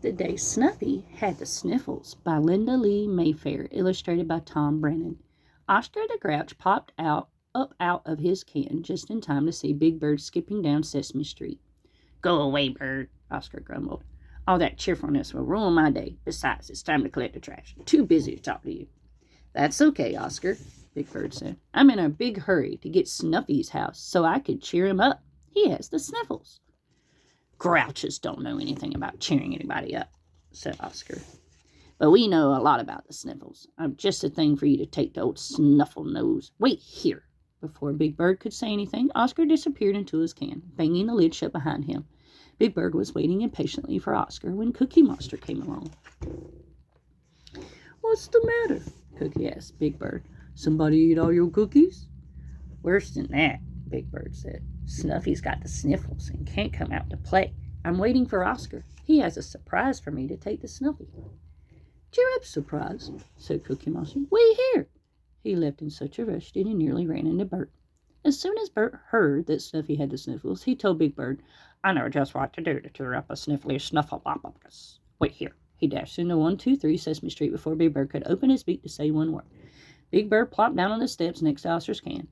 The Day Snuffy Had the Sniffles by Linda Lee Maifair, illustrated by Tom Brennan. Oscar the Grouch popped up out of his can just in time to see Big Bird skipping down Sesame Street. "Go away, Bird," Oscar grumbled. "All that cheerfulness will ruin my day. Besides, it's time to collect the trash. I'm too busy to talk to you." "That's okay, Oscar," Big Bird said. "I'm in a big hurry to get Snuffy's house so I could cheer him up. He has the sniffles." "Grouches don't know anything about cheering anybody up," said Oscar. "But we know a lot about the sniffles. I'm just the thing for you to take to old Snuffle Nose. Wait here." Before Big Bird could say anything, Oscar disappeared into his can, banging the lid shut behind him. Big Bird was waiting impatiently for Oscar when Cookie Monster came along. "What's the matter?" Cookie asked Big Bird. "Somebody eat all your cookies?" "Worse than that," Big Bird said. "Snuffy's got the sniffles and can't come out to play. I'm waiting for Oscar. He has a surprise for me to take to Snuffy." "Cheer up, surprise," said Cookie Monster. "Wait here." He left in such a rush that he nearly ran into Bert. As soon as Bert heard that Snuffy had the sniffles, he told Big Bird, "I know just what to do to cheer up a sniffly snuffleupagus. Wait here." He dashed into 123 Sesame Street before Big Bird could open his beak to say one word. Big Bird plopped down on the steps next to Oscar's can.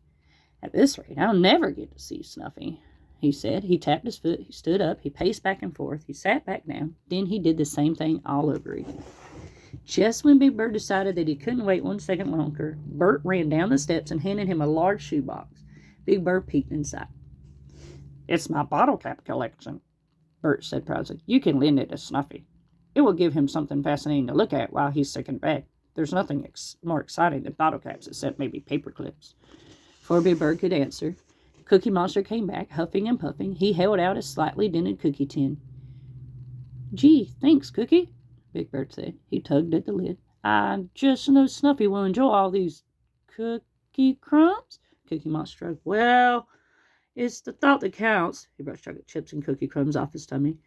"At this rate, I'll never get to see Snuffy," he said. He tapped his foot, he stood up, he paced back and forth, he sat back down, then he did the same thing all over again. Just when Big Bird decided that he couldn't wait 1 second longer, Bert ran down the steps and handed him a large shoebox. Big Bird peeked inside. "It's my bottle cap collection," Bert said proudly. "You can lend it to Snuffy. It will give him something fascinating to look at while he's sick in bed. There's nothing more exciting than bottle caps except maybe paper clips." Before Big Bird could answer, Cookie Monster came back, huffing and puffing. He held out a slightly dented cookie tin. "Gee, thanks, Cookie," Big Bird said. He tugged at the lid. "I just know Snuffy will enjoy all these cookie crumbs." Cookie Monster shrugged. "Well, it's the thought that counts." He brushed chocolate chips and cookie crumbs off his tummy.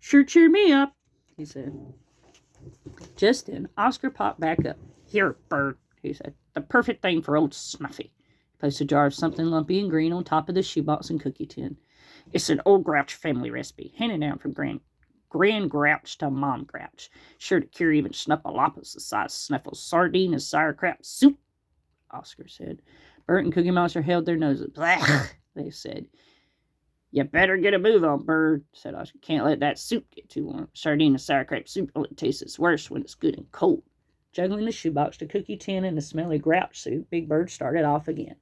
"Sure cheer me up," he said. Just then, Oscar popped back up. "Here, Bird," he said. "The perfect thing for old Snuffy." He placed a jar of something lumpy and green on top of the shoebox and cookie tin. "It's an old Grouch family recipe, handed down from Grand Grouch to Mom Grouch. Sure to cure even Snuffleupagus the size Sniffles. Sardine and sauerkraut soup," Oscar said. Bert and Cookie Monster held their noses. "Blech," they said. "You better get a move on, Bird," said Oscar. "Can't let that soup get too warm. Sardine and sauerkraut soup only tastes worse when it's good and cold." Juggling the shoebox, the cookie tin, and the smelly Grouch soup, Big Bird started off again.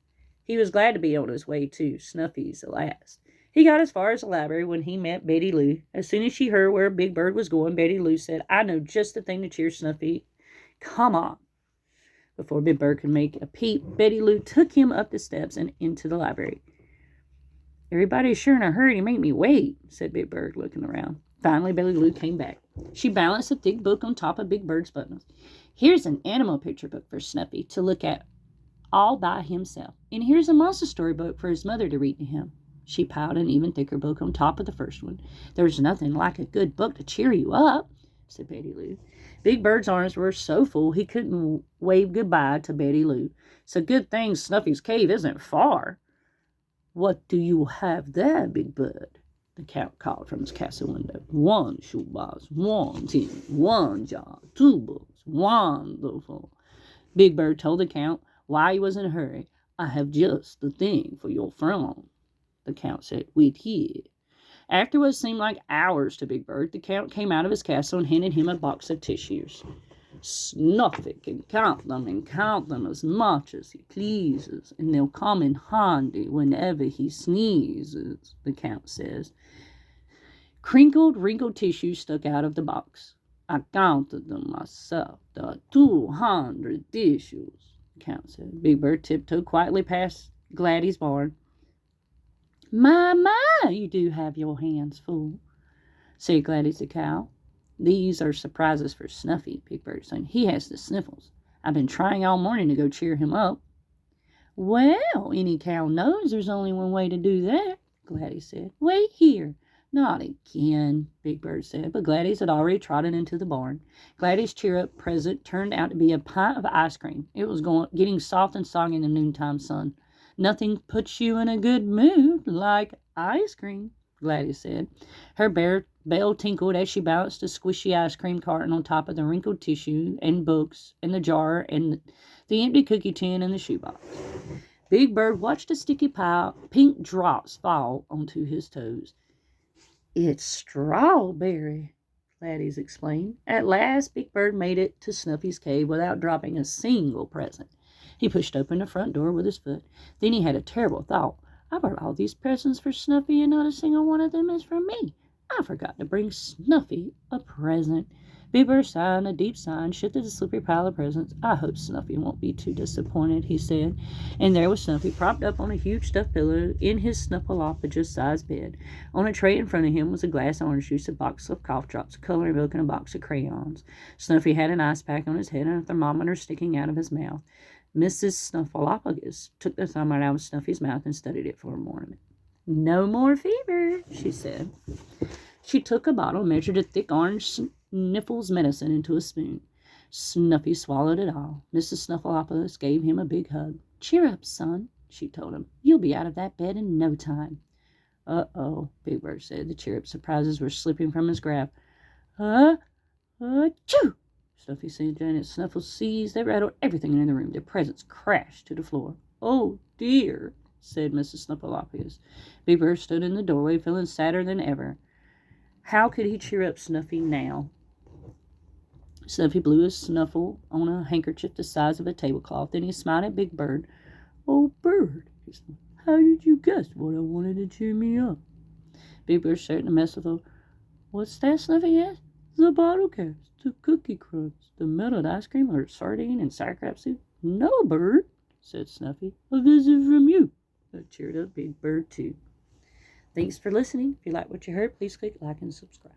He was glad to be on his way to Snuffy's at last. He got as far as the library when he met Betty Lou. As soon as she heard where Big Bird was going, Betty Lou said, "I know just the thing to cheer Snuffy. Come on." Before Big Bird could make a peep, Betty Lou took him up the steps and into the library. "Everybody's sure in a hurry to make me wait," said Big Bird, looking around. Finally, Betty Lou came back. She balanced a thick book on top of Big Bird's buttons. "Here's an animal picture book for Snuffy to look at all by himself. And here's a monster story book for his mother to read to him." She piled an even thicker book on top of the first one. "There's nothing like a good book to cheer you up," said Betty Lou. Big Bird's arms were so full he couldn't wave goodbye to Betty Lou. "It's a good thing Snuffy's cave isn't far." "What do you have there, Big Bird?" the Count called from his castle window. "One shoebox, one tin, one jar, two books. Wonderful." Big Bird told the Count why he was in a hurry. "I have just the thing for your friend," the Count said. "Wait here." After what seemed like hours to Big Bird, the Count came out of his castle and handed him a box of tissues. "Snuffy can count them as much as he pleases, and they'll come in handy whenever he sneezes," the Count says. Crinkled, wrinkled tissues stuck out of the box. "I counted them myself. There are 200 tissues," the Count said. Big Bird tiptoed quietly past Gladdy's barn. My, you do have your hands full," said Gladys the cow. "These are surprises for Snuffy," Big Bird said. "He has the sniffles. I've been trying all morning to go cheer him up." "Well, any cow knows there's only one way to do that," Gladys said. "Wait here." "Not again," Big Bird said, but Gladys had already trotted into the barn. Gladys' cheer-up present turned out to be a pint of ice cream. It was getting soft and soggy in the noontime sun. "Nothing puts you in a good mood like ice cream," Gladys said. Her bell tinkled as she balanced a squishy ice cream carton on top of the wrinkled tissue and books and the jar and the empty cookie tin and the shoebox. Big Bird watched a sticky pile, pink drops fall onto his toes. It's strawberry, Gladys explained. At last, Big Bird made it to Snuffy's cave without dropping a single present. He pushed open the front door with his foot. Then he had a terrible thought. I brought all these presents for Snuffy, and not a single one of them is for me. I forgot to bring Snuffy a present. Big Bird sighed a deep sigh and shifted the slippery pile of presents. I hope Snuffy won't be too disappointed, he said. And there was Snuffy, propped up on a huge stuffed pillow in his Snuffleupagus-sized bed. On a tray in front of him was a glass of orange juice, a box of cough drops, coloring milk, and a box of crayons. Snuffy had an ice pack on his head and a thermometer sticking out of his mouth. Mrs. Snuffleupagus took the thermometer out of Snuffy's mouth and studied it for a moment. No more fever, she said. She took a bottle, measured a thick orange Sniffles medicine into a spoon. Snuffy swallowed it all. Mrs. Snuffleupagus gave him a big hug. Cheer up, son, she told him. You'll be out of that bed in no time. Uh-oh, Big Bird said. The cheer-up surprises were slipping from his grasp. Achoo! Snuffy said. Janet Snuffles seized. They rattled everything in the room. Their presents crashed to the floor. Oh, dear, said Mrs. Snuffleupagus. Big Bird stood in the doorway, feeling sadder than ever. How could he cheer up Snuffy now? Snuffy blew his snuffle on a handkerchief the size of a tablecloth. Then he smiled at Big Bird. Oh, Bird, he said, how did you guess what I wanted to cheer me up? Big Bird stared at the mess of What's that, Snuffy asked? The bottle caps, the cookie crumbs, the melted ice cream, or sardine and sauerkraut soup. No, Bird, said Snuffy. A visit from you. That cheered up Big Bird, too. Thanks for listening. If you like what you heard, please click like and subscribe.